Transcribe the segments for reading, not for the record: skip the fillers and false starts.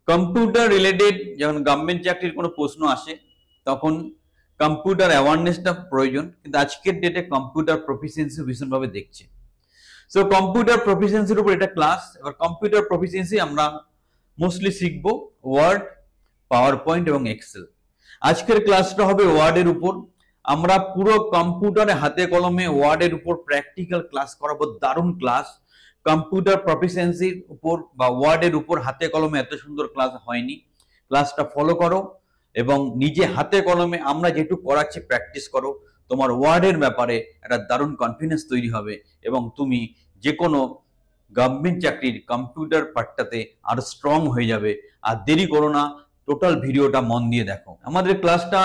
Computer related যখন government চাকরির কোনো প্রশ্ন আসে তখন কম্পিউটার অ্যাওয়ারনেসটা প্রয়োজন, কিন্তু আজকের ডেটে কম্পিউটার প্রফিসিয়েন্সি ভীষণভাবে দেখছে। সো কম্পিউটার প্রফিসিয়েন্সির উপর এটা ক্লাস। এবার কম্পিউটার প্রফিসিয়েন্সি আমরা মোস্টলি শিখবো ওয়ার্ড, পাওয়ার পয়েন্ট এবং এক্সেল। আজকের ক্লাসটা হবে ওয়ার্ডের উপর। আমরা পুরো কম্পিউটারে হাতে কলমে ওয়ার্ডের উপর প্র্যাকটিক্যাল ক্লাস করাবো, দারুণ ক্লাস। কম্পিউটার প্রফিসিয়েন্সির উপর বা ওয়ার্ডের উপর হাতে কলমে এত সুন্দর ক্লাস হয়নি। ক্লাসটা ফলো করো এবং নিজে হাতে কলমে আমরা যেটুকু করাচ্ছি প্র্যাকটিস করো। তোমার ওয়ার্ডের ব্যাপারে একটা দারুণ কনফিডেন্স তৈরি হবে এবং তুমি যে কোনো গভর্নমেন্ট চাকরির কম্পিউটার পার্টটাতে আরো স্ট্রং হয়ে যাবে। আর দেরি করো না, টোটাল ভিডিওটা মন দিয়ে দেখো। আমাদের ক্লাসটা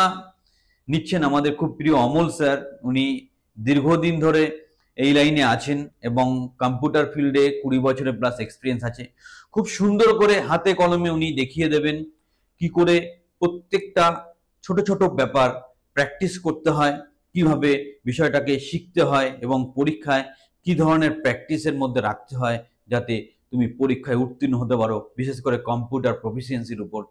নিচ্ছেন আমাদের খুব প্রিয় অমল স্যার। উনি দীর্ঘদিন ধরে এই লাইনে আছেন এবং কম্পিউটার ফিল্ডে 20 বছরের প্লাস এক্সপিরিয়েন্স আছে। খুব সুন্দর করে হাতে কলমে উনি দেখিয়ে দেবেন কি করে প্রত্যেকটা ছোট ছোট ব্যাপার প্র্যাকটিস করতে হয়, কিভাবে বিষয়টাকে শিখতে হয় এবং পরীক্ষায় কি ধরনের প্র্যাকটিসের মধ্যে রাখতে হয় যাতে তুমি পরীক্ষায় উত্তীর্ণ হতে পারো, বিশেষ করে কম্পিউটার প্রফিসিয়েন্সির উপর।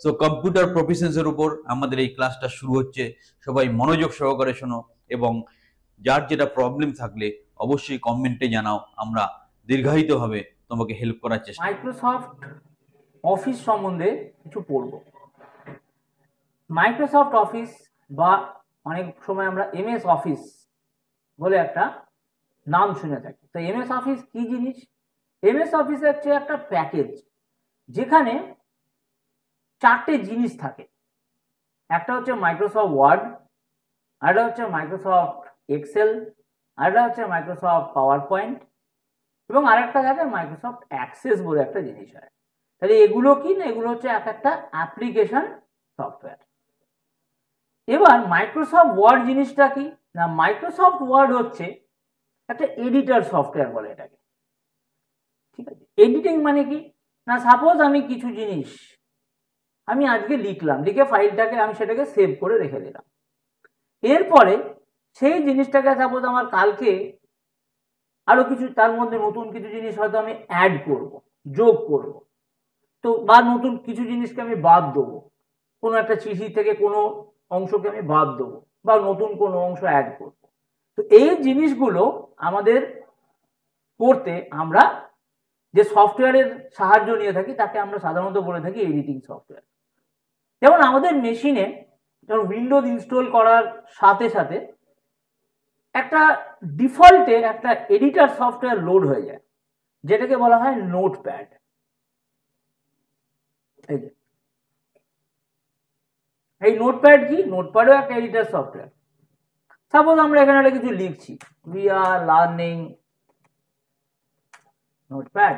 সো কম্পিউটার প্রফিসিয়েন্সির উপর আমাদের এই ক্লাসটা শুরু হচ্ছে। সবাই মনোযোগ সহকারে শোনো এবং যার যেটা প্রবলেম থাকলে অবশ্যই কমেন্টে জানাও, আমরা দীর্ঘায়িতভাবে তোমাকে হেল্প করার চেষ্টা। মাইক্রোসফট অফিস সম্বন্ধে কিছু পড়ব। মাইক্রোসফট অফিস বা অনেক সময় আমরা এমএস অফিস বলে একটা নাম শুনে থাকি। তো এমএস অফিস কি জিনিস? এমএস অফিস হচ্ছে একটা প্যাকেজ যেখানে 4টে জিনিস থাকে। একটা হচ্ছে মাইক্রোসফট ওয়ার্ড, আরেকটা হচ্ছে মাইক্রোসফট এক্সেল, আরেকটা হচ্ছে মাইক্রোসফট পাওয়ার পয়েন্ট এবং আরেকটা থাকে মাইক্রোসফট অ্যাক্সেস বলে একটা জিনিস হয়। তাহলে এগুলো কি না, এগুলো হচ্ছে এক একটা অ্যাপ্লিকেশন সফটওয়্যার। এবার মাইক্রোসফট ওয়ার্ড জিনিসটা কি না, মাইক্রোসফট ওয়ার্ড হচ্ছে একটা এডিটর সফটওয়্যার বলে এটাকে। ঠিক আছে, এডিটিং মানে কি না, সাপোজ আমি কিছু জিনিস আমি আজকে লিখলাম, লিখে ফাইলটাকে আমি সেটাকে সেভ করে রেখে দিলাম। এরপরে সেই জিনিসটাকে সাপোজ আমার কালকে আরো কিছু তার মধ্যে নতুন কিছু জিনিস হয়তো আমি অ্যাড করব, যোগ করব, তো বা নতুন কিছু জিনিসকে আমি বাদ দেবো, কোনো একটা চিঠি থেকে কোনো অংশকে আমি বাদ দেবো বা নতুন কোনো অংশ অ্যাড করব। তো এই জিনিসগুলো আমাদের করতে আমরা যে সফটওয়্যারের সাহায্য নিয়ে থাকি তাকে আমরা সাধারণত বলে থাকি এডিটিং সফটওয়্যার। যেমন আমাদের মেশিনে যখন উইন্ডোজ ইনস্টল করার সাথে সাথে একটা ডিফল্টে একটা এডিটর সফটওয়্যার লোড হয়ে যায় যেটাকে বলা হয় নোটপ্যাড। এই নোটপ্যাড কি, নোটপ্যাডও একটা এডিটর সফটওয়্যার। সাপোজ আমরা এখানে একটা কিছু লিখছি, উই আর লার্নিং নোটপ্যাড,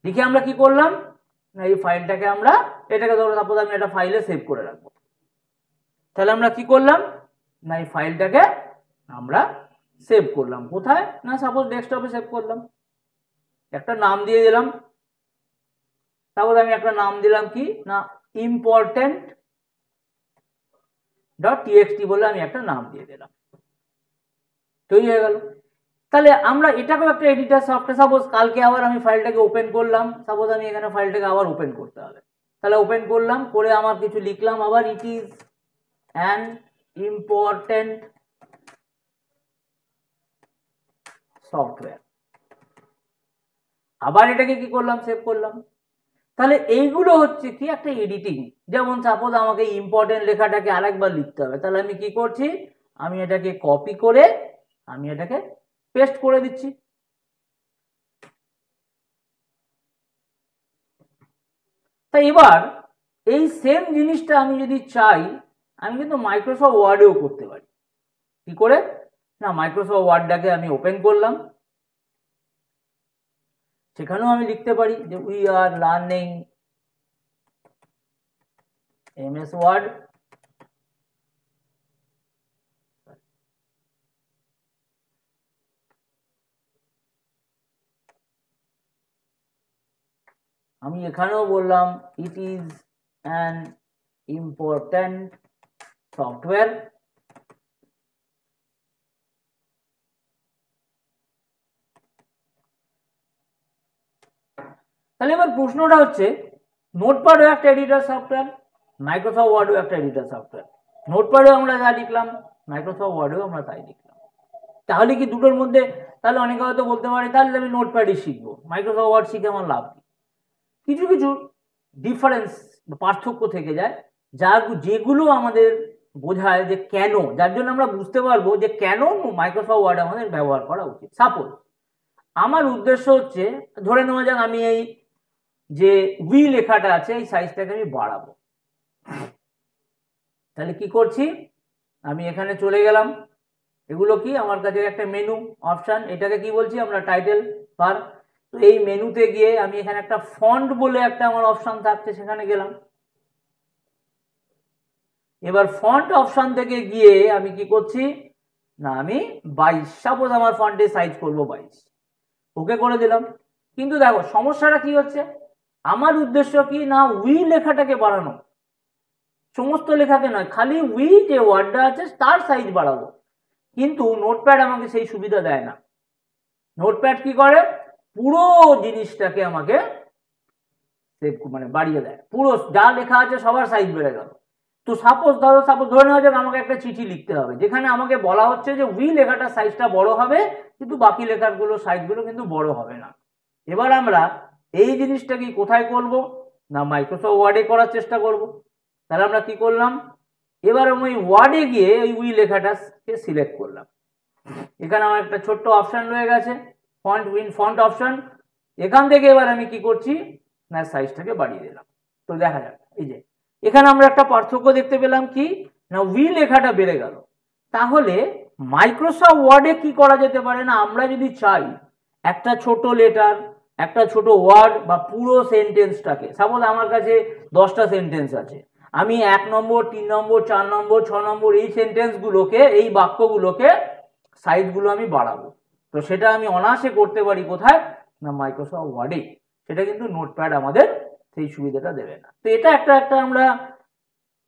লিখে আমরা কি করলাম না, এই ফাইলটাকে আমরা এটাকে ধরো সাপোজ আমি একটা ফাইলে সেভ করে রাখবো। তাহলে আমরা কি করলাম না, এই ফাইলটাকে আমরা সেভ করলাম কোথায় না, সাপোজ ডেস্কটপে সেভ করলাম, একটা নাম দিয়ে দিলাম। সাপোজ আমি একটা নাম দিলাম কি না, ইম্পর্টেন্ট .txt বলে আমি একটা নাম দিয়ে দিলাম, তৈরি হয়ে গেল। তাহলে আমরা এটাকেও একটা এডিটর সফটওয়্যার। সাপোজ কালকে আবার আমি ফাইলটাকে ওপেন করলাম, সাপোজ আমি এখানে ফাইলটাকে আবার ওপেন করতে হবে, তাহলে ওপেন করলাম, করে আমার কিছু লিখলাম, আবার ইট ইজ অ্যান ইম্পর্টেন্ট সফটওয়্যার, আবার এটাকে কি করলাম, সেভ করলাম। তাহলে এইগুলো হচ্ছে কি একটা এডিটিং। যেমন সাপোজ আমাকে ইম্পর্টেন্ট লেখাটাকে আরেকবার লিখতে হবে, তাহলে আমি কি করছি, আমি এটাকে কপি করে আমি এটাকে পেস্ট করে দিচ্ছি। তাই এবার এই সেম জিনিসটা আমি যদি চাই, আমি কিন্তু মাইক্রোসফট ওয়ার্ডেও করতে পারি। কি করে না, মাইক্রোসফট ওয়ার্ডটাকে আমি ওপেন করলাম, সেখানেও আমি লিখতে পারি যে we are learning MS Word. আমি এখানেও বললাম it is an important software. তাহলে এবার প্রশ্নটা হচ্ছে, নোটপ্যাডও একটা এডিটর সফটওয়্যার, মাইক্রোসফট ওয়ার্ডও একটা এডিটর সফটওয়্যার। নোটপ্যাডেও আমরা যা লিখলাম, মাইক্রোসফট ওয়ার্ডেও আমরা তাই লিখলাম। তাহলে কি দুটোর মধ্যে, তাহলে অনেকে হয়তো বলতে পারে তাহলে আমি নোটপ্যাডই শিখবো, মাইক্রোসফট ওয়ার্ড শিখে আমার লাভ কি? কিছু কিছু ডিফারেন্স পার্থক্য থেকে যায়, যেগুলো আমাদের বোঝায় যে কেন, যার জন্য আমরা বুঝতে পারবো যে কেন মাইক্রোসফট ওয়ার্ড আমাদের ব্যবহার করা উচিত। সাপোজ আমার উদ্দেশ্য হচ্ছে, ধরে নেওয়া যাক আমি এই যে উই লেখাটা আছে এই সাইজটাকে আমি বাড়াবো। তাহলে কি করছি, আমি এখানে চলে গেলাম, এগুলো কি আমার কাছে একটা মেনু অপশন, এটাকে কি বলছি আমরা টাইটেল বার। তো এই মেনুতে গিয়ে আমি এখানে একটা ফন্ট বলে একটা আমার অপশন থাকছে, সেখানে গেলাম। এবার ফন্ট অপশন থেকে গিয়ে আমি কি করছি না, আমি 22, সাপোজ আমার ফন্টের সাইজ করব 22, ওকে করে দিলাম। কিন্তু দেখো সমস্যাটা কি হচ্ছে, আমার উদ্দেশ্য কি না উই লেখাটাকে বাড়ানো, সমস্ত লেখাকে নয়, খালি উই যে ওয়ার্ডটা আছে তার সাইজ বাড়াবো। কিন্তু নোটপ্যাড আমাকে সেই সুবিধা দেয় না। নোটপ্যাড কি করে, পুরো জিনিসটাকে আমাকে মানে বাড়িয়ে দেয়, পুরো যা লেখা আছে সবার সাইজ বেড়ে গেল। তো সাপোজ ধরে নেওয়া যাক আমাকে একটা চিঠি লিখতে হবে, যেখানে আমাকে বলা হচ্ছে যে উই লেখাটার সাইজটা বড় হবে, কিন্তু বাকি লেখাগুলো সাইজগুলো কিন্তু বড় হবে না। এবার আমরা এই জিনিসটা কি কোথায় করব না, মাইক্রোসফট ওয়ার্ডে করার চেষ্টা করব। তাহলে আমরা কি করলাম, এবার আমি ওয়ার্ডে গিয়ে ওই উই লেখাটাকে সিলেক্ট করলাম। এখানে আমার একটা ছোট্ট অপশন রয়ে গেছে ফন্ট অপশন। এখান থেকে এবার আমি কি করছি না সাইজটাকে বাড়িয়ে দিলাম। তো দেখা যাক এই যে এখানে আমরা একটা পার্থক্য দেখতে পেলাম কি না, উই লেখাটা বেড়ে গেল। তাহলে মাইক্রোসফট ওয়ার্ডে কি করা যেতে পারে না, আমরা যদি চাই একটা ছোট লেটার, একটা ছোট ওয়ার্ড বা পুরো সেন্টেন্সটাকে, সাপোজ আমার কাছে 10টা সেন্টেন্স আছে, আমি 1 নম্বর 3 নম্বর 4 নম্বর 6 নম্বর এই সেন্টেন্সগুলোকে, এই বাক্যগুলোকে সাইজগুলো আমি বাড়াবো। তো সেটা আমি অনায়াসে করতে পারি কোথায় না মাইক্রোসফট ওয়ার্ডে। সেটা কিন্তু নোটপ্যাড আমাদের সেই সুবিধাটা দেবে না। তো এটা একটা আমরা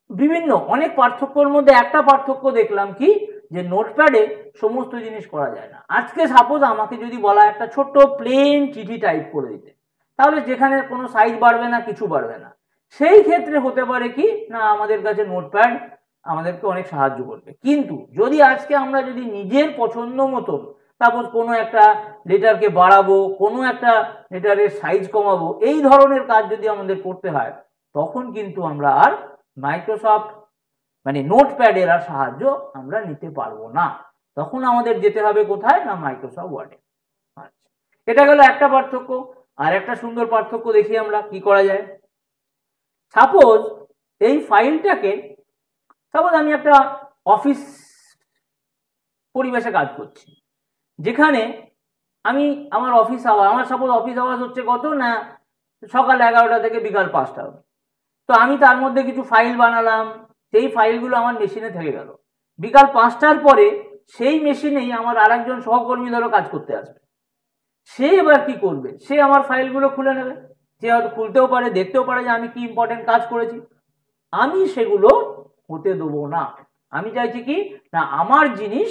বিভিন্ন অনেক পার্থক্যের মধ্যে একটা পার্থক্য দেখলাম কি, যে নোটপ্যাডে সমস্ত জিনিস করা যায় না। আজকে সাপোজ আমাকে যদি বলা একটা ছোট্ট প্লেন চিঠি টাইপ করে দিতে, তাহলে যেখানে কোনো সাইজ বাড়বে না, কিছু বাড়বে না, সেই ক্ষেত্রে হতে পারে কি না আমাদের কাছে নোটপ্যাড আমাদেরকে অনেক সাহায্য করবে। কিন্তু যদি আজকে আমরা যদি নিজের পছন্দ মতন সাপোজ কোনো একটা লেটারকে বাড়াবো, কোনো একটা লেটারের সাইজ কমাবো, এই ধরনের কাজ যদি আমাদের করতে হয়, তখন কিন্তু আমরা আর মাইক্রোসফট মানে নোটপ্যাডের আর সাহায্য আমরা নিতে পারবো না। তখন আমাদের যেতে হবে কোথায় না মাইক্রোসফট ওয়ার্ডে। আচ্ছা, এটা গেল একটা পার্থক্য। আর একটা সুন্দর পার্থক্য দেখি আমরা কি করা যায়। সাপোজ এই ফাইলটাকে, সাপোজ আমি একটা অফিস পরিবেশে কাজ করছি, যেখানে আমি আমার অফিস আওয়ার, আমার সাপোজ অফিস আওয়ার হচ্ছে কত না সকাল 11টা থেকে বিকাল 5টা। তো আমি তার মধ্যে কিছু ফাইল বানালাম, সেই ফাইলগুলো আমার মেশিনে থেকে গেল। বিকাল 5টার পরে সেই মেশিনেই আমার আরেকজন সহকর্মী ধরো কাজ করতে আসবে। সে এবার কি করবে, সে আমার ফাইলগুলো খুলে নেবে, সে হয়তো খুলতেও পারে, দেখতেও পারে যে আমি কি ইম্পর্টেন্ট কাজ করেছি। আমি সেগুলো হতে দেবো না। আমি চাইছি কি না আমার জিনিস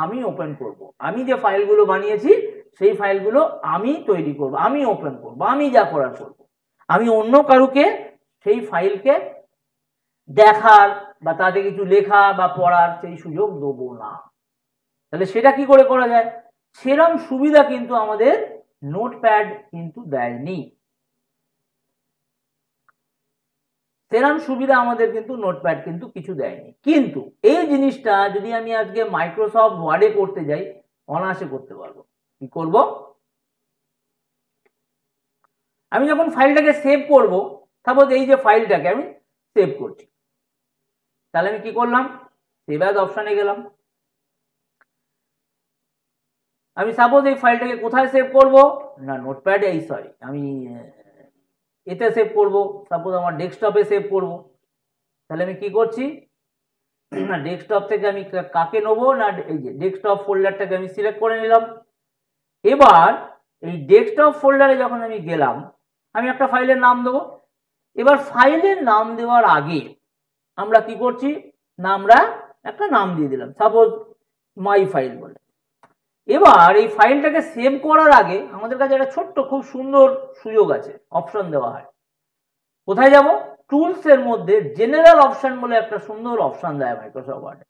আমি ওপেন করব, আমি যে ফাইলগুলো বানিয়েছি সেই ফাইলগুলো আমি তৈরি করব, আমি ওপেন করব, আমি যা করার করব। আমি অন্য কারুকে সেই ফাইলকে দেখার বা তাতে কিছু লেখা বা পড়ার সেই সুযোগ দেবো না। তাহলে সেটা কি করে করা যায়, সেরকম সুবিধা কিন্তু আমাদের নোটপ্যাড কিন্তু দেয়নি। সেরকম সুবিধা আমাদের কিন্তু নোটপ্যাড কিন্তু কিছু দেয়নি। কিন্তু এই জিনিসটা যদি আমি আজকে মাইক্রোসফট ওয়ার্ডে করতে যাই, অনায়াসে করতে পারবো। কি করব, আমি যখন ফাইলটাকে সেভ করব, সাপোজ এই যে ফাইলটাকে আমি সেভ করছি, তাহলে আমি কি করলাম, সেভ অ্যাজ অপশনে গেলাম। আমি সাপোজ এই ফাইলটাকে কোথায় সেভ করব না নোটপ্যাডে, আমি এতে সেভ করব, সাপোজ আমার ডেস্কটপে সেভ করব। তাহলে আমি কি করছি না ডেস্কটপ থেকে আমি কাকে নেবো না এই যে ডেস্কটপ ফোল্ডারটাকে আমি সিলেক্ট করে নিলাম। এবার এই ডেস্কটপ ফোল্ডারে যখন আমি গেলাম, আমি একটা ফাইলের নাম দেবো। এবার ফাইলের নাম দেওয়ার আগে আমরা কি করছি না আমরা একটা নাম দিয়ে দিলাম, সাপোজ মাই ফাইল বলে। এবার এই ফাইলটাকে সেভ করার আগে আমাদের কাছে একটা ছোট্ট খুব সুন্দর সুযোগ আছে, অপশন দেওয়া হয়। কোথায় যাব? টুলস এর মধ্যে জেনারেল অপশন বলে একটা সুন্দর অপশন দেয় মাইক্রোসফট ওয়ার্ড।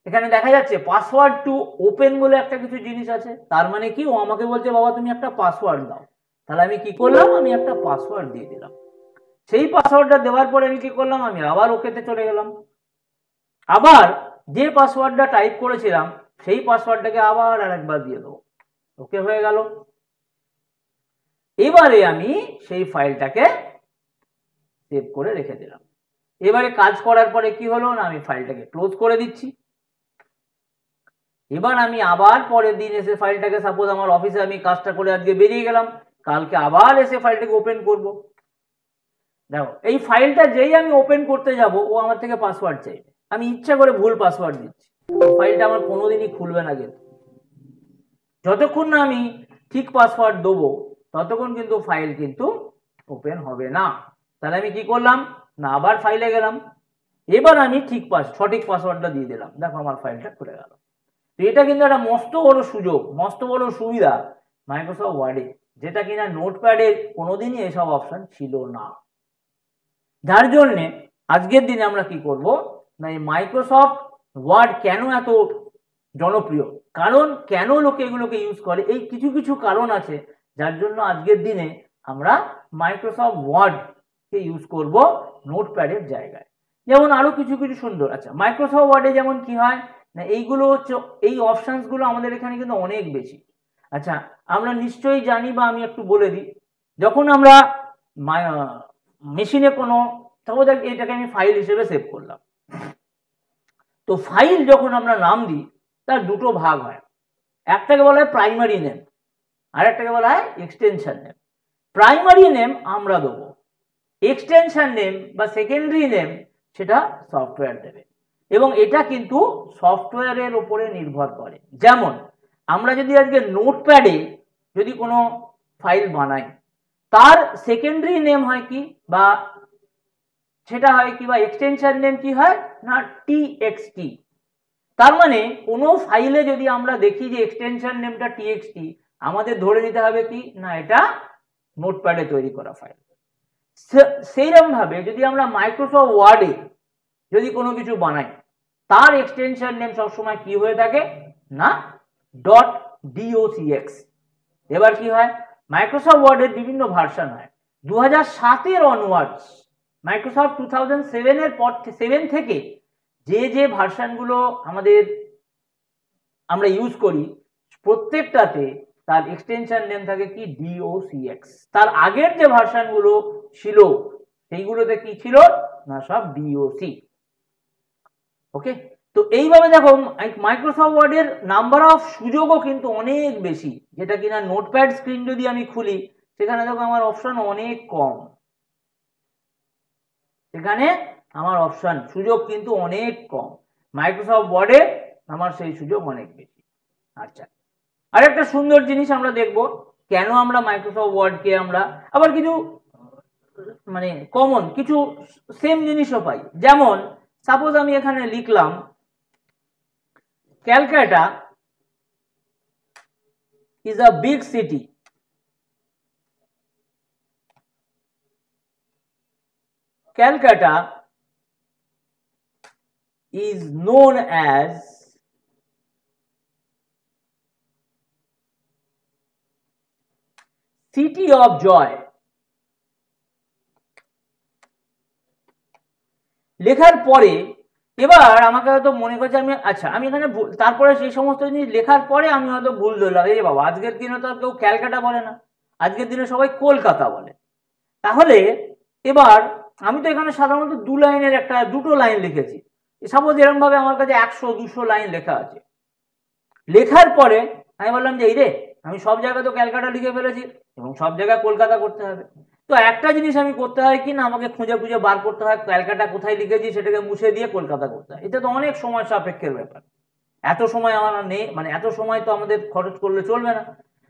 এখানে দেখা যাচ্ছে পাসওয়ার্ড টু ওপেন বলে একটা কিছু জিনিস আছে। তার মানে কি, ও আমাকে বলছে বাবা তুমি একটা পাসওয়ার্ড দাও। তাহলে আমি কি করলাম, আমি একটা পাসওয়ার্ড দিয়ে দিলাম। সেই পাসওয়ার্ডটা দেওয়ার পরে আমি কি করলাম, আমি আবার ওকেতে চলে গেলাম। আবার যে পাসওয়ার্ডটা টাইপ করেছিলাম সেই পাসওয়ার্ডটাকে আবার আরেকবার দিয়ে দেবো। ওকে হয়ে গেল। এবারে আমি সেই ফাইলটাকে সেভ করে রেখে দিলাম। এবারে কাজ করার পরে কি হলো না, আমি ফাইলটাকে ক্লোজ করে দিচ্ছি। এবার আমি আবার পরের দিন এসে ফাইলটাকে, সাপোজ আমার অফিসে আমি কাজটা করে আজকে বেরিয়ে গেলাম, কালকে আবার এসে ফাইলটাকে ওপেন করব। দেখো এই ফাইলটা যেই আমি ওপেন করতে যাব ও আমার থেকে পাসওয়ার্ড চাইবে। আমি ইচ্ছা করে ভুল পাসওয়ার্ড দিচ্ছি, ফাইলটা আমার কোনোদিনই খুলবে না। কিন্তু যতক্ষণ না আমি ঠিক পাসওয়ার্ড দেবো ততক্ষণ কিন্তু ফাইল কিন্তু ওপেন হবে না। তাহলে আমি কি করলাম না, আবার ফাইলে গেলাম। এবার আমি সঠিক পাসওয়ার্ডটা দিয়ে দিলাম। দেখো আমার ফাইলটা খুলে গেল। তো এটা কিন্তু একটা মস্ত বড় সুযোগ, মস্ত বড় সুবিধা মাইক্রোসফট ওয়ার্ডে, যেটা কিনা নোটপ্যাডে কোনোদিনই এসব অপশন ছিল না। যার জন্যে আজকের দিনে আমরা কি করব না, এই মাইক্রোসফট ওয়ার্ড কেন এত জনপ্রিয়, কারণ কেন লোকে এগুলোকে ইউজ করে, এই কিছু কিছু কারণ আছে যার জন্য আজকের দিনে আমরা মাইক্রোসফট ওয়ার্ডকে ইউজ করব নোটপ্যাডের জায়গায়। যেমন আরো কিছু কিছু সুন্দর, আচ্ছা মাইক্রোসফট ওয়ার্ডে যেমন কি হয় না, এইগুলো হচ্ছে এই অপশনস গুলো আমাদের এখানে কিন্তু অনেক বেশি। আচ্ছা আমরা নিশ্চয়ই জানি, বা আমি একটু বলে দিই, যখন আমরা মেশিনে কোনো, তারপর এটাকে আমি ফাইল হিসেবে সেভ করলাম। তো ফাইল যখন আমরা নাম দিই তার দুটো ভাগ হয়, একটাকে বলা হয় প্রাইমারি নেম, আর একটাকে বলা হয় এক্সটেনশন নেম। প্রাইমারি নেম আমরা দেবো, এক্সটেনশন নেম বা সেকেন্ডারি নেম সেটা সফটওয়্যার দেবে, এবং এটা কিন্তু সফটওয়্যারের উপরে নির্ভর করে। যেমন আমরা যদি আজকে নোটপ্যাডে যদি কোনো ফাইল বানাই, তার সেকেন্ডারি নেম হয় কি, বা সেটা হয় কি, বা এক্সটেনশন নেম কি হয় না টিএক্সটি। তার মানে কোনো ফাইলে যদি আমরা দেখি যে এক্সটেনশন নেমটা টিএক্সটি, আমাদের ধরে নিতে হবে কি না এটা নোটপ্যাডে তৈরি করা ফাইল। সেইরকম ভাবে যদি আমরা মাইক্রোসফট ওয়ার্ডে যদি কোনো কিছু বানাই, তার এক্সটেনশন নেম সবসময় কি হয়ে থাকে না .docx। এবার কি হয়, মাইক্রোসফট ওয়ার্ডের বিভিন্ন ভার্সন হয়। 2007-এর অনওয়ার্ডস, মাইক্রোসফট 2007-এর পর 7 থেকে যে ভার্সনগুলো আমরা ইউজ করি, প্রত্যেকটাতে তার এক্সটেনশন নেম থাকে কি docx। তার আগের যে ভার্সনগুলো ছিল সেইগুলোতে কি ছিল না সব doc। ওকে, তো এইভাবে দেখো মাইক্রোসফট ওয়ার্ডের নাম্বার অফ সুযোগও কিন্তু অনেক বেশি, যেটা কিনা নোটপ্যাড স্ক্রিন যদি আমি খুলি সেখানে দেখো আমার অপশন অনেক কম, সেখানে আমার অপশন সুযোগ কিন্তু অনেক কম। মাইক্রোসফট ওয়ার্ডে আমার সেই সুযোগ অনেক বেশি। আচ্ছা, আরেকটা সুন্দর জিনিস আমরা দেখব, কেন আমরা মাইক্রোসফট ওয়ার্ডকে আমরা আবার কিছু মানে কমন কিছু সেম জিনিসও পাই। যেমন সাপোজ আমি এখানে লিখলাম Calcutta is a big city. Calcutta is known as City of Joy। লেখার পরে এবার আমাকে হয়তো মনে করছে আমি এখানে তারপরে সেই সমস্ত জিনিস লেখার পরে আমি হয়তো ভুল ধরলাম, এই বাবা আজকের দিনে তো কেউ ক্যালকাটা বলে না, আজকের দিনে সবাই কলকাতা বলে। তাহলে এবার আমি তো এখানে সাধারণত দুটো লাইন লিখেছি। সাপোজ এরকম ভাবে আমার কাছে 100-200 লাইন লেখা আছে। লেখার পরে আমি বললাম যে এই রে, আমি সব জায়গায় তো ক্যালকাটা লিখে ফেলেছি এবং সব জায়গায় কলকাতা করতে হবে। তো একটা জিনিস আমি করতে হয় কি না, আমাকে খুঁজে খুঁজে বার করতে হয় ক্যালকাটা কোথায় লিখেছি, সেটাকে মুছে দিয়ে কলকাতা করতে হয়। এটা তো অনেক সময় সাপেক্ষের ব্যাপার, এত সময় আমার নেই, এত সময় তো আমাদের খরচ করলে চলবে না।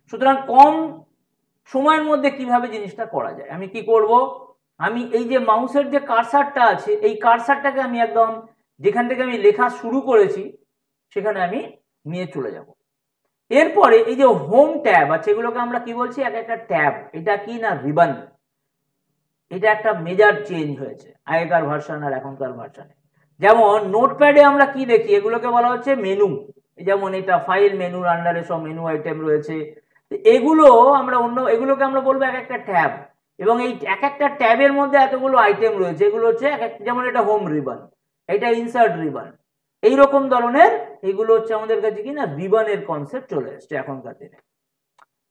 সুতরাং কম সময়ের মধ্যে কিভাবে জিনিসটা করা যায়, আমি কি করব, আমি এই যে মাউসের যে কার্সারটা আছে, এই কার্সারটাকে আমি একদম যেখান থেকে আমি লেখা শুরু করেছি সেখানে আমি নিয়ে চলে যাব। এরপরে এই যে হোম ট্যাব আছে, এগুলোকে আমরা কি বলছি, এক একটা ট্যাব, এটা কি না রিবন, এটা একটা মেজর চেঞ্জ হয়েছে আগেকার ভার্সন আর এখনকার ভার্সনে। যেমন নোটপ্যাডে আমরা কি দেখি, এগুলোকে বলা হচ্ছে মেনু, যেমন এটা ফাইল মেনুর আন্ডারে সব মেনু আইটেম রয়েছে, এগুলো আমরা এগুলোকে আমরা বলবো এক একটা ট্যাব, এবং এই এক একটা ট্যাবের মধ্যে এতগুলো আইটেম রয়েছে, এগুলো হচ্ছে যেমন এটা হোম রিবন, এটা ইনসার্ট রিবন, এইরকম ধরনের এগুলো হচ্ছে আমাদের কাছে কি না রিবনের কনসেপ্ট চলে এসছে এখনকার দিনে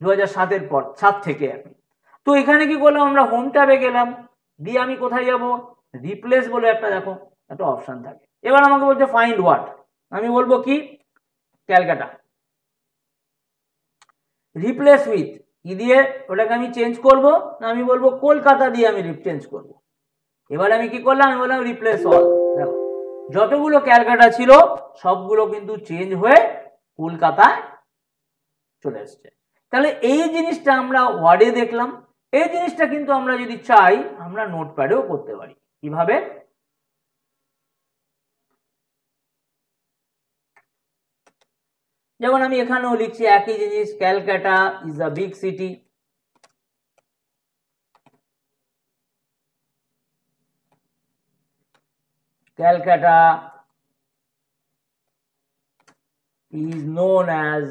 2007-এর পর, 7 থেকে এখন। তো এখানে কি করলাম, আমরা হোম ট্যাবে গেলাম, দিয়ে আমি কোথায় যাব, রিপ্লেস বলে একটা দেখো একটা অপশন থাকে। এবার আমাকে বলছে ফাইন্ড হোয়াট, আমি বলবো কি ক্যালকাটা, রিপ্লেস উইথ কি দিয়ে ওটাকে আমি চেঞ্জ করব, না আমি বলবো কলকাতা দিয়ে আমি চেঞ্জ করব। এবার আমি কি করলাম, আমি বললাম রিপ্লেস অল, দেখো যতগুলো ক্যালকাটা ছিল সবগুলো কিন্তু চেঞ্জ হয়ে কলকাতায় চলে এসছে। তাহলে এই জিনিসটা আমরা ওয়ার্ডে দেখলাম, এই জিনিসটা কিন্তু আমরা যদি চাই আমরা নোটপ্যাডেও করতে পারি। কিভাবে, যেমন আমি এখানেও লিখছি একই জিনিস, Calcutta is a big city, Calcutta is known as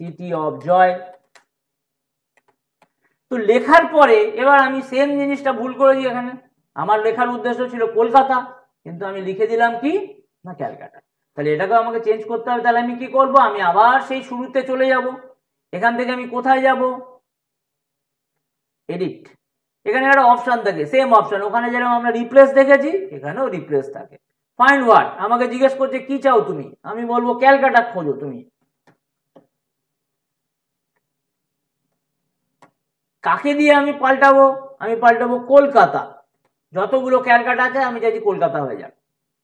city of joy। তো লেখার পরে এবার আমি সেম জিনিসটা ভুল করেছি, এখানে আমার লেখার উদ্দেশ্য ছিল কলকাতা, কিন্তু আমি লিখে দিলাম কি না ক্যালকাটা। তাহলে এটাকে আমাকে চেঞ্জ করতে হবে, তাহলে আমি কি করব, আমি আবার সেই শুরুতে চলে যাব, এখান থেকে আমি কোথায় যাব, এডিট, এখানে একটা অপশন থাকে সেম অপশন, ওখানে যেরকম আমরা রিপ্লেস দেখেছি এখানেও রিপ্লেস থাকে। ফাইন্ড ওয়ার্ড আমাকে জিজ্ঞেস করছে কি চাও তুমি, আমি বলবো ক্যালকাটা খোঁজো তুমি, কাকে দিয়ে আমি পাল্টাবো, আমি পাল্টাবো কলকাতা, যতগুলো ক্যালকাটা আছে আমি চাইছি কলকাতা হয়ে যাক,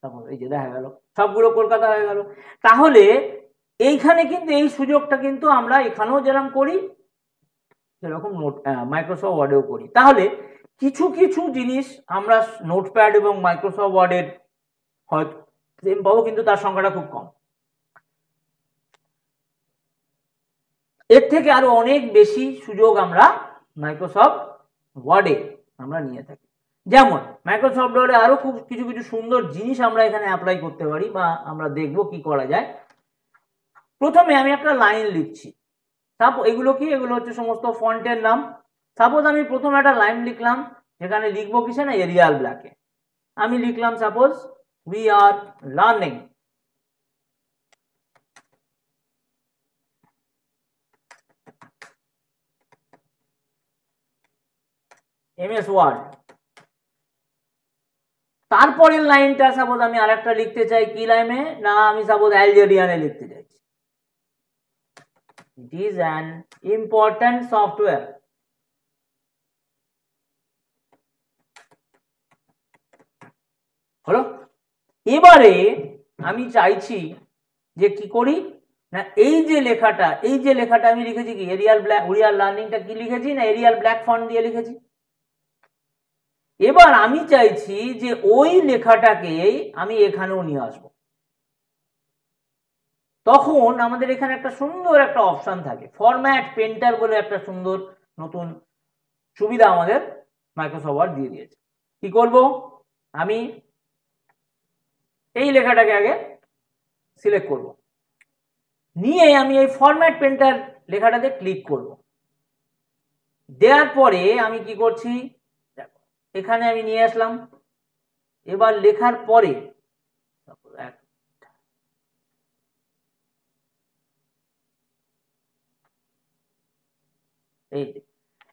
তখন এই যে দেখা গেল সবগুলো কলকাতা হয়ে গেল। তাহলে এইখানে কিন্তু এই সুযোগটা কিন্তু আমরা এখানেও যেরকম করি সেরকম মাইক্রোসফট ওয়ার্ডেও করি। তাহলে কিছু কিছু জিনিস আমরা নোটপ্যাড এবং মাইক্রোসফট ওয়ার্ডের হয়তো সেম পাবো, কিন্তু তার সংখ্যাটা খুব কম। এর থেকে আরো অনেক বেশি সুযোগ আমরা মাইক্রোসফট ওয়ার্ডে আমরা নিয়ে থাকি। যেমন মাইক্রোসফট ওয়ার্ডে আরো খুব কিছু কিছু সুন্দর জিনিস আমরা এখানে অ্যাপ্লাই করতে পারি, বা আমরা দেখব কি করা যায়। প্রথমে আমি একটা লাইন লিখছি, এগুলো কি, এগুলো হচ্ছে সমস্ত ফন্টের নাম। সাপোজ আমি প্রথমে একটা লাইন লিখলাম, যেখানে লিখবো কিসে না এরিয়াল ব্ল্যাকে, আমি লিখলাম suppose we are learning MS Word. তারপরের লাইনটা সাপোজ আমি আরেকটা লিখতে চাই, কি লাইনে না আমি সাপোজ অ্যালজেরিয়ানে লিখতে চাইছি, ইট ইজ অ্যান ইম্পর্ট্যান্ট সফটওয়্যার। হলো, এবারে আমি চাইছি যে কি করি না এই যে লেখাটা আমি লিখেছি কি এরিয়াল ব্ল্যাক, উই আর লার্নিংটা কি লিখেছি না এরিয়াল ব্ল্যাক ফন্ট দিয়ে লিখেছি। এবার আমি চাইছি যে ওই লেখাটাকে আমি এখানেও নিয়ে আসবো, তখন আমাদের এখানে একটা সুন্দর একটা অপশন থাকে ফরম্যাট পেন্টার বলে, একটা সুন্দর নতুন সুবিধা আমাদের মাইক্রোসফট ওয়ার্ড দিয়ে দিয়েছে। কি করব, আমি এই লেখাটাকে আগে সিলেক্ট করব, নিয়ে আমি এই ফরম্যাট পেন্টার লেখাটাতে ক্লিক করব। দেওয়ার পরে আমি কি করছি, দেখো এখানে আমি নিয়ে আসলাম। এবার লেখার পরে এই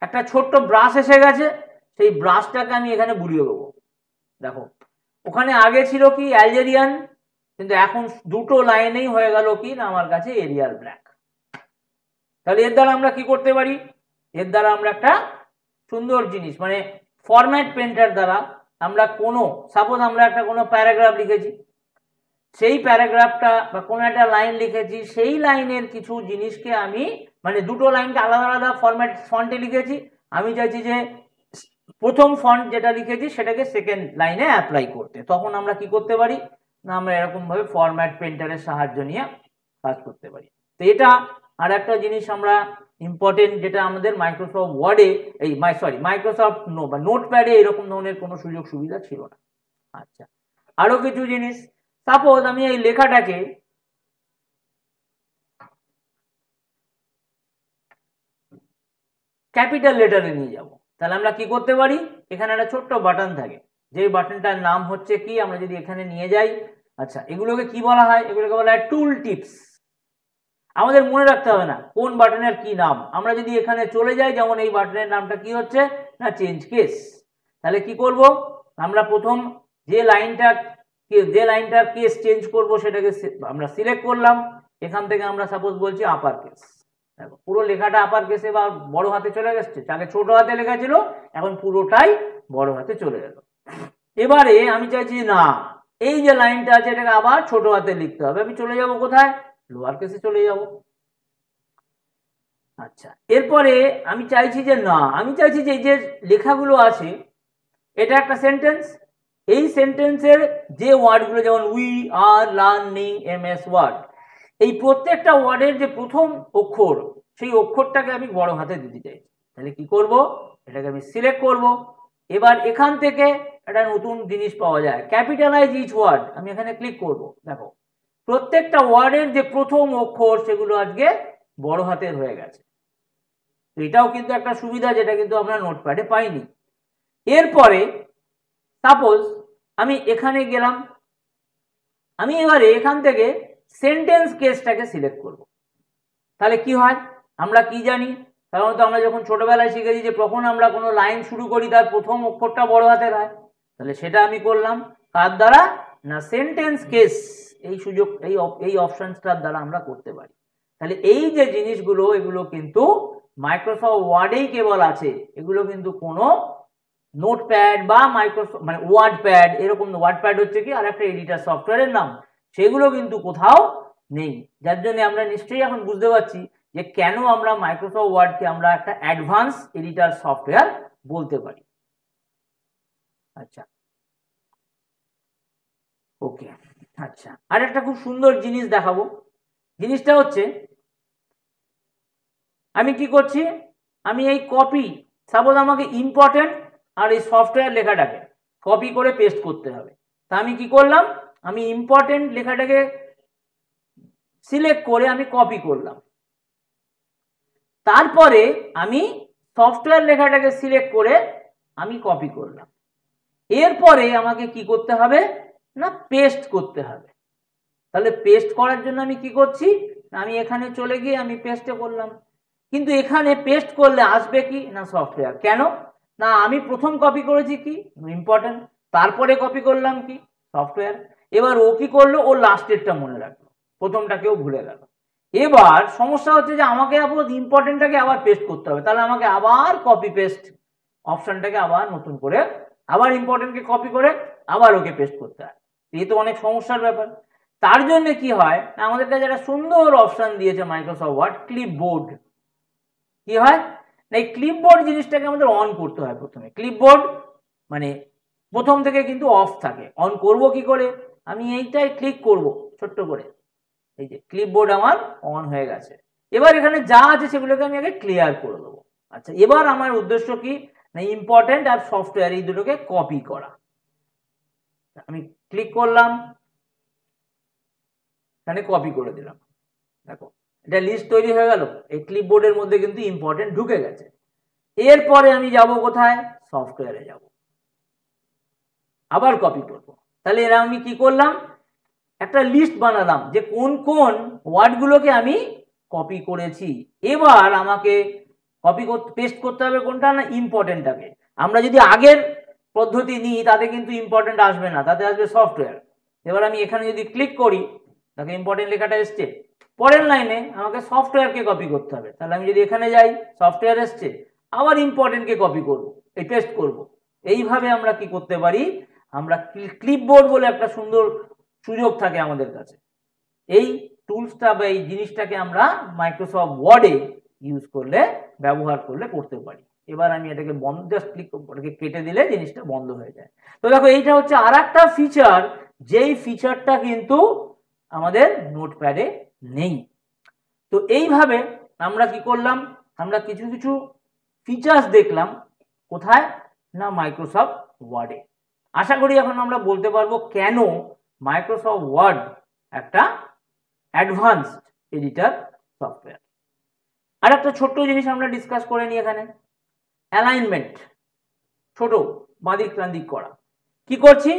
একটা ছোট্ট ব্রাশ এসে গেছে, সেই ব্রাশটাকে আমি এখানে বুলিয়ে দেবো। দেখো ওখানে আগে ছিল কি অ্যালজেরিয়ান, কিন্তু এখন দুটো লাইনেই হয়ে গেল কি না আমার কাছে এরিয়াল ব্ল্যাক। তাহলে এর দ্বারা আমরা কি করতে পারি, এর দ্বারা আমরা একটা সুন্দর জিনিস মানে ফরম্যাট পেন্টার দ্বারা আমরা কোনো সাপোজ আমরা একটা কোনো প্যারাগ্রাফ লিখেছি, সেই প্যারাগ্রাফটা বা কোনো একটা লাইন লিখেছি, সেই লাইনের কিছু জিনিসকে আমি মানে দুটো লাইনকে আলাদা আলাদা ফন্টে লিখেছি, আমি চাইছি যে প্রথম ফন্ট যেটা লিখেছি সেটাকে সেকেন্ড লাইনে অ্যাপ্লাই করতে। তখন আমরা কি করতে পারি না আমরা এরকম ভাবে ফরম্যাট পেন্টারের সাহায্য নিয়ে কাজ করতে পারি। তো এটা আর একটা জিনিস আমরা ইম্পর্টেন্ট, যেটা আমাদের মাইক্রোসফট ওয়ার্ডে মাইক্রোসফট নোটপ্যাডে এরকম ধরনের কোনো সুযোগ সুবিধা ছিল না। আচ্ছা, আরো কিছু জিনিস, সাপোজ আমি এই লেখাটাকে ক্যাপিটাল লেটারে নিয়ে যাব, তাহলে আমরা কি করতে পারি, এখানে একটা ছোট্ট বাটন থাকে, যে বাটনটার নাম হচ্ছে কি, আমরা যদি এখানে নিয়ে যাই, আচ্ছা এগুলোকে কি বলা হয়, এগুলোকে বলা হয় টুল টিপস। আমাদের মনে রাখতে হবে না কোন বাটনের কি নাম, আমরা যদি এখানে চলে যাই, যেমন এই বাটনের নামটা কি হচ্ছে না চেঞ্জ কেস, তাহলে কি করব, আমরা প্রথম যে লাইনটার কেস চেঞ্জ করব সেটাকে আমরা সিলেক্ট করলাম, এখান থেকে আমরা সাপোজ বলছি আপার কেস, দেখো পুরো লেখাটা আপার কেসে বা বড় হাতে চলে গেছে, আগে ছোট হাতে লেখা ছিল, এখন পুরোটাই বড় হাতে চলে গেল। এবারে আমি চাইছি না এই যে লাইনটা আছে এটাকে আবার ছোট হাতে লিখতে হবে, আমি চলে যাব কোথায়, লোয়ার কেসে চলে যাব। আচ্ছা, এরপরে আমি চাইছি যে না, আমি চাইছি যে এই যে লেখাগুলো আছে এটা একটা সেন্টেন্স, এই সেন্টেন্সের যে ওয়ার্ডগুলো, যেমন we are learning MS Word, এই প্রত্যেকটা ওয়ার্ডের যে প্রথম অক্ষর, সেই অক্ষরটাকে আমি বড় হাতে দিতে চাই। তাহলে কি করব, এটাকে আমি সিলেক্ট করব। এবার এখান থেকে একটা নতুন জিনিস পাওয়া যায়, ক্যাপিটালাইজ ইচ ওয়ার্ড, আমি এখানে ক্লিক করব। দেখো প্রত্যেকটা ওয়ার্ডের যে প্রথম অক্ষর সেগুলো আজকে বড় হাতের হয়ে গেছে। এটাও কিন্তু একটা সুবিধা, যেটা কিন্তু আমরা নোটপ্যাডে পাইনি। এরপরে সাপোজ আমি এখানে গেলাম, আমি এবারে এখান থেকে সেন্টেন্স কেসটাকে সিলেক্ট করব। তাহলে কি হয়, আমরা কি জানি, সাধারণত আমরা যখন ছোটবেলায় শিখেছি যে যখন আমরা কোনো লাইন শুরু করি তার প্রথম অক্ষরটা বড় হাতের হয়, তাহলে সেটা আমি করলাম কার দ্বারা, না সেন্টেন্স কেস, এই সুযোগ এই অপশনটার দ্বারা আমরা করতে পারি। তাহলে এই যে জিনিসগুলো, এগুলো কিন্তু মাইক্রোসফট ওয়ার্ডেই কেবল আছে, এগুলো কিন্তু কোনো নোটপ্যাড বা মাইক্রোসফট মানে ওয়ার্ডপ্যাড, এরকম ওয়ার্ডপ্যাড হচ্ছে কি আর একটা এডিটর সফটওয়্যারের নাম, সেগুলো কিন্তু কোথাও নেই। যার জন্য আমরা নিশ্চয়ই এখন বুঝতে পারছি যে কেন আমরা মাইক্রোসফট ওয়ার্ডকে আমরা একটা অ্যাডভান্স এডিটর সফটওয়্যার বলতে পারি। আচ্ছা ওকে, আচ্ছা আর একটা খুব সুন্দর জিনিস দেখাবো, জিনিসটা হচ্ছে আমি কি করছি, আমি এই কপি, সাপোজ আমাকে ইম্পর্টেন্ট আর এই সফটওয়্যার লেখাটাকে কপি করে পেস্ট করতে হবে, তা আমি কি করলাম, আমি ইম্পর্টেন্ট লেখাটাকে সিলেক্ট করে আমি কপি করলাম, তারপরে আমি সফটওয়্যার লেখাটাকে সিলেক্ট করে আমি কপি করলাম, এরপরে আমাকে কি করতে হবে না পেস্ট করতে হবে। তাহলে পেস্ট করার জন্য আমি কি করছি, আমি এখানে চলে গিয়ে আমি পেস্টে করলাম, কিন্তু এখানে পেস্ট করলে আসবে কি না সফটওয়্যার, কেন না আমি প্রথম কপি করেছি কি ইম্পর্টেন্ট, তারপরে কপি করলাম কি সফটওয়্যার, এবার ও কি করলো, ও লাস্টেরটা মনে রাখলো, প্রথমটাকেও ভুলে গেল। এবার সমস্যা হচ্ছে যে আমাকে আবার ইম্পর্টেন্টটাকে আবার পেস্ট করতে হবে, তাহলে আমাকে আবার কপি পেস্ট অপশনটাকে আবার নতুন করে আবার ইম্পর্টেন্টকে কপি করে আবার ওকে পেস্ট করতে হয়, এই তো অনেক সমস্যার ব্যাপার। তার জন্য কি হয়, আমাদের কাছে একটা সুন্দর অপশন দিয়েছে মাইক্রোসফট ওয়ার্ড, ক্লিপবোর্ড। কি হয় না, এই ক্লিপবোর্ড জিনিসটাকে আমাদের অন করতে হয় প্রথমে। ক্লিপবোর্ড মানে প্রথম থেকে কিন্তু অফ থাকে, অন করব কি করে, আমি এইটাই ক্লিক করব ছোট্ট করে, এই যে ক্লিপবোর্ড আমার অন হয়ে গেছে। এবার এখানে যা আছে সেগুলোকে আমি আগে ক্লিয়ার করে দেবো। আচ্ছা এবার আমার উদ্দেশ্য কি না ইম্পর্টেন্ট আর সফটওয়্যার এই দুটোকে কপি করা, আমি ক্লিক করলাম, এখানে কপি করে দিলাম, দেখো এটা লিস্ট তৈরি হয়ে গেল, এই ক্লিপবোর্ডের মধ্যে কিন্তু ইম্পর্টেন্ট ঢুকে গেছে। এরপরে আমি যাব কোথায়, সফটওয়্যারে যাব, আবার কপি করব। তাহলে এরা আমি কি করলাম, একটা লিস্ট বানালাম যে কোন কোন ওয়ার্ডগুলোকে আমি কপি করেছি। এবার আমাকে কপি করতে পেস্ট করতে হবে কোনটা না ইম্পর্টেন্টটাকে। আমরা যদি আগের পদ্ধতি নিই তাতে কিন্তু ইম্পর্টেন্ট আসবে না, তাতে আসবে সফটওয়্যার। এবার আমি এখানে যদি ক্লিক করি তাকে ইম্পর্টেন্ট লেখাটা এসছে, পরের লাইনে আমাকে সফটওয়্যারকে কপি করতে হবে, তাহলে আমি যদি এখানে যাই সফটওয়্যার এসছে, আবার ইম্পর্টেন্টকে কপি করব, এই পেস্ট করব। এইভাবে আমরা কি করতে পারি, আমরা ক্লিপবোর্ড বলে একটা সুন্দর সুযোগ থাকে আমাদের কাছে, এই টুলসটা বা এই জিনিসটাকে আমরা মাইক্রোসফট ওয়ার্ডে ইউজ করলে ব্যবহার করলে করতে পারি। এবার আমি এটাকে বন্ধ, জাস্ট ক্লিক এটাকে কেটে দিলে জিনিসটা বন্ধ হয়ে যায়। তো দেখো এইটা হচ্ছে আর একটা ফিচার, যেই ফিচারটা কিন্তু আমাদের নোটপ্যাডে নেই। তো এইভাবে আমরা কি করলাম, আমরা কিছু কিছু ফিচার্স দেখলাম কোথায় না মাইক্রোসফট ওয়ার্ডে। আশা করি এখন আমরা বলতে পারবো কেন মাইক্রোসফট ওয়ার্ড একটা অ্যাডভান্সড এডিটর সফটওয়্যার। আর একটা ছোট্ট জিনিস আমরা ডিসকাস করে নিই এখানে, অ্যালাইনমেন্ট, ছোট বাঁদিক টান্দিক করা। কি করছি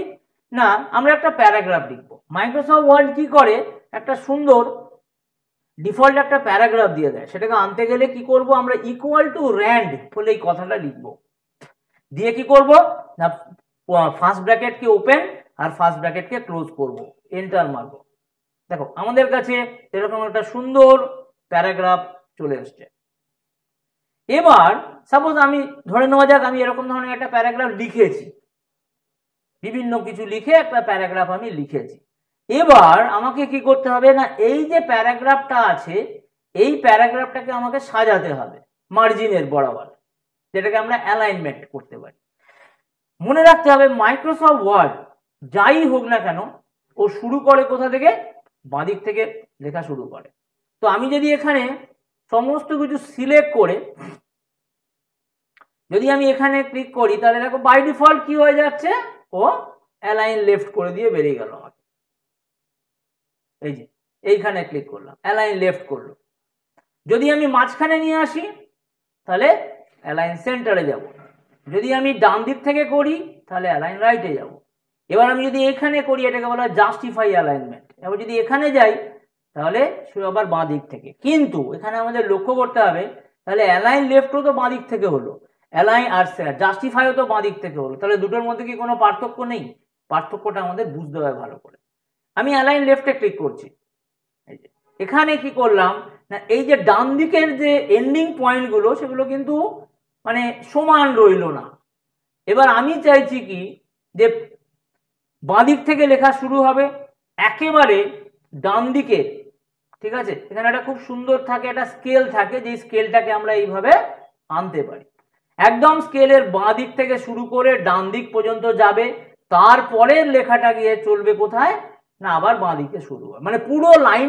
না, আমরা একটা প্যারাগ্রাফ লিখবো। মাইক্রোসফট ওয়ার্ড কি করে, একটা সুন্দর ডিফল্ট একটা প্যারাগ্রাফ দিয়ে দেয়। সেটাকে আনতে গেলে কি করব, আমরা ইকুয়াল টু র্যান্ড বলে এই কথাটা লিখবো, দিয়ে কি করব না ফার্স্ট ব্র্যাকেটকে ওপেন আর ফার্স্ট ব্র্যাকেটকে ক্লোজ করব, এন্টার মারবো। দেখো আমাদের কাছে এরকম একটা সুন্দর প্যারাগ্রাফ চলে আসছে। এবার সাপোজ আমি ধরে নেওয়া যাক আমি এরকম ধরনের একটা প্যারাগ্রাফ লিখেছি, বিভিন্ন কিছু লিখে একটা প্যারাগ্রাফ আমি লিখেছি। এবার আমাকে কি করতে হবে না, এই যে প্যারাগ্রাফটা আছে এই প্যারাগ্রাফটাকে আমাকে সাজাতে হবে মার্জিনের বরাবর, যেটাকে আমরা অ্যালাইনমেন্ট করতে পারি। মনে রাখতে হবে মাইক্রোসফট ওয়ার্ড যাই হোক না কেন ও শুরু করে কোথা থেকে, বাঁদিক থেকে লেখা শুরু করে। তো আমি যদি এখানে সমস্ত কিছু সিলেক্ট করে যদি আমি এখানে ক্লিক করি, তাহলে দেখো বাই ডিফল্ট কি হয়ে যাচ্ছে, ও অ্যালাইন লেফট করে দিয়ে বেরিয়ে গেল আমাকে। এই যে এইখানে ক্লিক করলাম, অ্যালাইন লেফট করলো। যদি আমি মাঝখানে নিয়ে আসি তাহলে অ্যালাইন সেন্টারে যাব, যদি আমি ডান দিক থেকে করি তাহলে অ্যালাইন রাইটে যাব। এবার আমি যদি এখানে করি এটাকে বলা হয় জাস্টিফাই অ্যালাইনমেন্ট। এবার যদি এখানে যাই তাহলে সে আবার বাঁ দিক থেকে। কিন্তু এখানে আমাদের লক্ষ্য করতে হবে, তাহলে অ্যালাইন লেফটও তো বাঁ দিক থেকে হলো, অ্যালাইন আর জাস্টিফাইও তো বাঁ দিক থেকে হলো, তাহলে দুটোর মধ্যে কি কোনো পার্থক্য নেই? পার্থক্যটা আমাদের বুঝতে হবে ভালো করে। আমি অ্যালাইন লেফটে ক্লিক করছি, এখানে কি করলাম না, এই যে ডান দিকের যে এন্ডিং পয়েন্টগুলো সেগুলো কিন্তু মানে সমান রইল না। এবার আমি চাইছি কি যে বাঁ দিক থেকে লেখা শুরু হবে, একেবারে ডান দিকে, ঠিক আছে। এখানে একটা খুব সুন্দর থাকে, একটা স্কেল থাকে, যে স্কেলটাকে আমরা এইভাবে আনতে পারি। একদম স্কেলের বাঁ দিক থেকে শুরু করে ডান দিক পর্যন্ত যাবে, তারপরের লেখাটা গিয়ে চলবে কোথায় না, আবার বাঁ দিকে শুরু হয়, মানে পুরো লাইন